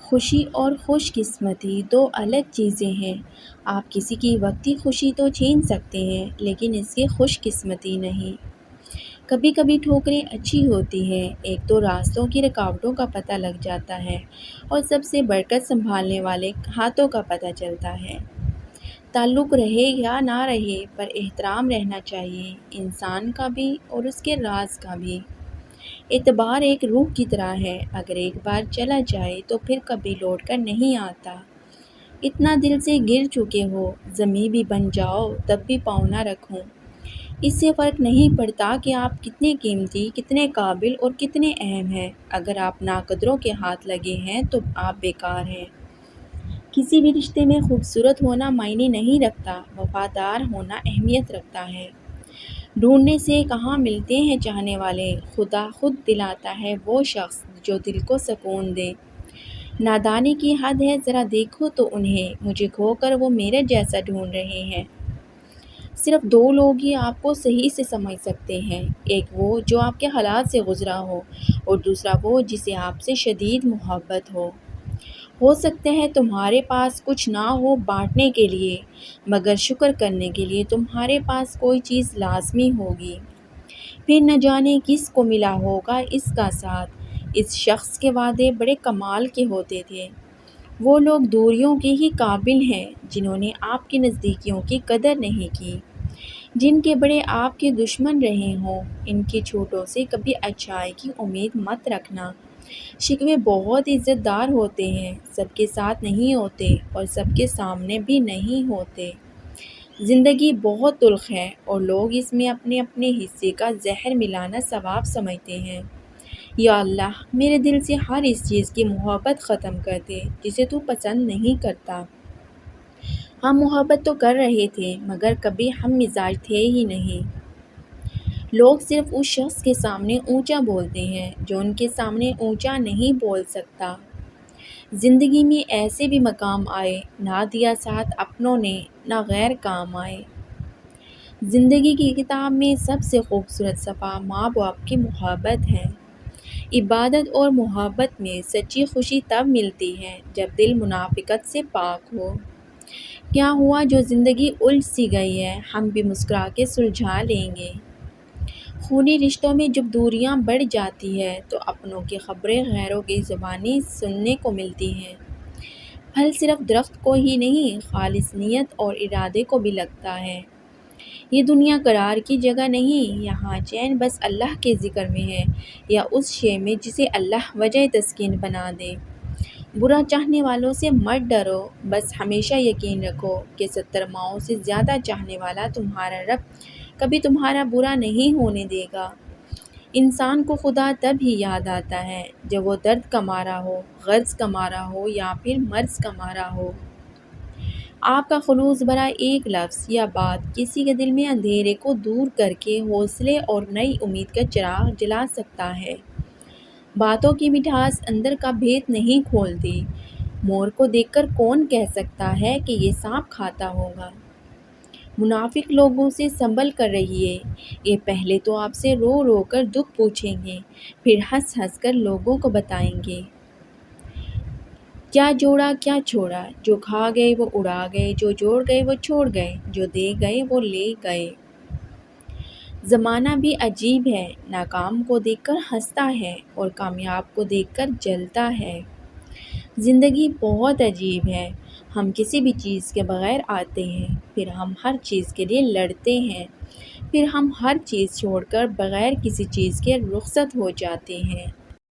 خوشی اور خوش قسمتی دو الگ چیزیں ہیں۔ آپ کسی کی وقتی خوشی تو چھین سکتے ہیں لیکن اس کی خوش قسمتی نہیں۔ کبھی کبھی ٹھوکریں اچھی ہوتی ہیں، ایک تو راستوں کی رکاوٹوں کا پتہ لگ جاتا ہے اور سب سے بڑھ کر سنبھالنے والے ہاتھوں کا پتہ چلتا ہے۔ تعلق رہے یا نہ رہے پر احترام رہنا چاہیے، انسان کا بھی اور اس کے راز کا بھی۔ اعتبار ایک روح کی طرح ہے، اگر ایک بار چلا جائے تو پھر کبھی لوٹ کر نہیں آتا۔ اتنا دل سے گر چکے ہو، زمیں بھی بن جاؤ تب بھی پاؤں نہ رکھوں۔ اس سے فرق نہیں پڑتا کہ آپ کتنے قیمتی، کتنے قابل اور کتنے اہم ہیں، اگر آپ ناقدروں کے ہاتھ لگے ہیں تو آپ بیکار ہیں۔ کسی بھی رشتے میں خوبصورت ہونا معنی نہیں رکھتا، وفادار ہونا اہمیت رکھتا ہے۔ ڈھونڈنے سے کہاں ملتے ہیں چاہنے والے، خدا خود دلاتا ہے وہ شخص جو دل کو سکون دے۔ نادانی کی حد ہے ذرا دیکھو تو انہیں، مجھے کھو کر وہ میرے جیسا ڈھونڈ رہے ہیں۔ صرف دو لوگ ہی آپ کو صحیح سے سمجھ سکتے ہیں، ایک وہ جو آپ کے حالات سے گزرا ہو اور دوسرا وہ جسے آپ سے شدید محبت ہو سکتا ہے تمہارے پاس کچھ نہ ہو بانٹنے کے لیے، مگر شکر کرنے کے لیے تمہارے پاس کوئی چیز لازمی ہوگی۔ پھر نہ جانے کس کو ملا ہوگا اس کا ساتھ۔ اس شخص کے وعدے بڑے کمال کے ہوتے تھے۔ وہ لوگ دوریوں کے ہی قابل ہیں جنہوں نے آپ کی نزدیکیوں کی قدر نہیں کی، جن کے بڑے آپ کے دشمن رہے ہوں۔ ان کی چھوٹوں سے کبھی اچھائی کی امید مت رکھنا۔ شکوے بہت عزت دار ہوتے ہیں، سب کے ساتھ نہیں ہوتے اور سب کے سامنے بھی نہیں ہوتے۔ زندگی بہت تلخ ہے اور لوگ اس میں اپنے اپنے حصے کا زہر ملانا ثواب سمجھتے ہیں۔ یا اللہ، میرے دل سے ہر اس چیز کی محبت ختم کر دے جسے تو پسند نہیں کرتا۔ ہم محبت تو کر رہے تھے مگر کبھی ہم مزاج تھے ہی نہیں۔ لوگ صرف اس شخص کے سامنے اونچا بولتے ہیں جو ان کے سامنے اونچا نہیں بول سکتا۔ زندگی میں ایسے بھی مقام آئے، نہ دیا ساتھ اپنوں نے، نہ غیر کام آئے۔ زندگی کی کتاب میں سب سے خوبصورت صفحہ ماں باپ کی محبت ہے۔ عبادت اور محبت میں سچی خوشی تب ملتی ہے جب دل منافقت سے پاک ہو۔ کیا ہوا جو زندگی الجھ سی گئی ہے، ہم بھی مسکرا کے سلجھا لیں گے۔ خونی رشتوں میں جب دوریاں بڑھ جاتی ہے تو اپنوں کی خبریں غیروں کی زبانی سننے کو ملتی ہیں۔ پھل صرف درخت کو ہی نہیں، خالص نیت اور ارادے کو بھی لگتا ہے۔ یہ دنیا قرار کی جگہ نہیں، یہاں چین بس اللہ کے ذکر میں ہے یا اس شے میں جسے اللہ وجہ تسکین بنا دے۔ برا چاہنے والوں سے مت ڈرو، بس ہمیشہ یقین رکھو کہ 70 ماؤں سے زیادہ چاہنے والا تمہارا رب کبھی تمہارا برا نہیں ہونے دے گا۔ انسان کو خدا تب ہی یاد آتا ہے جب وہ درد کا مارا ہو، غرض کا مارا ہو یا پھر مرض کا مارا ہو۔ آپ کا خلوص بھرا ایک لفظ یا بات کسی کے دل میں اندھیرے کو دور کر کے حوصلے اور نئی امید کا چراغ جلا سکتا ہے۔ باتوں کی مٹھاس اندر کا بھید نہیں کھولتی۔ مور کو دیکھ کر کون کہہ سکتا ہے کہ یہ سانپ کھاتا ہوگا؟ منافق لوگوں سے سنبھل کر رہیے، یہ پہلے تو آپ سے رو رو کر دکھ پوچھیں گے، پھر ہنس ہنس کر لوگوں کو بتائیں گے۔ کیا جوڑا کیا چھوڑا، جو کھا گئے وہ اڑا گئے، جو جوڑ گئے وہ چھوڑ گئے، جو دے گئے وہ لے گئے۔ زمانہ بھی عجیب ہے، ناکام کو دیکھ کر ہنستا ہے اور کامیاب کو دیکھ کر جلتا ہے۔ زندگی بہت عجیب ہے، ہم کسی بھی چیز کے بغیر آتے ہیں، پھر ہم ہر چیز کے لیے لڑتے ہیں، پھر ہم ہر چیز چھوڑ کر بغیر کسی چیز کے رخصت ہو جاتے ہیں۔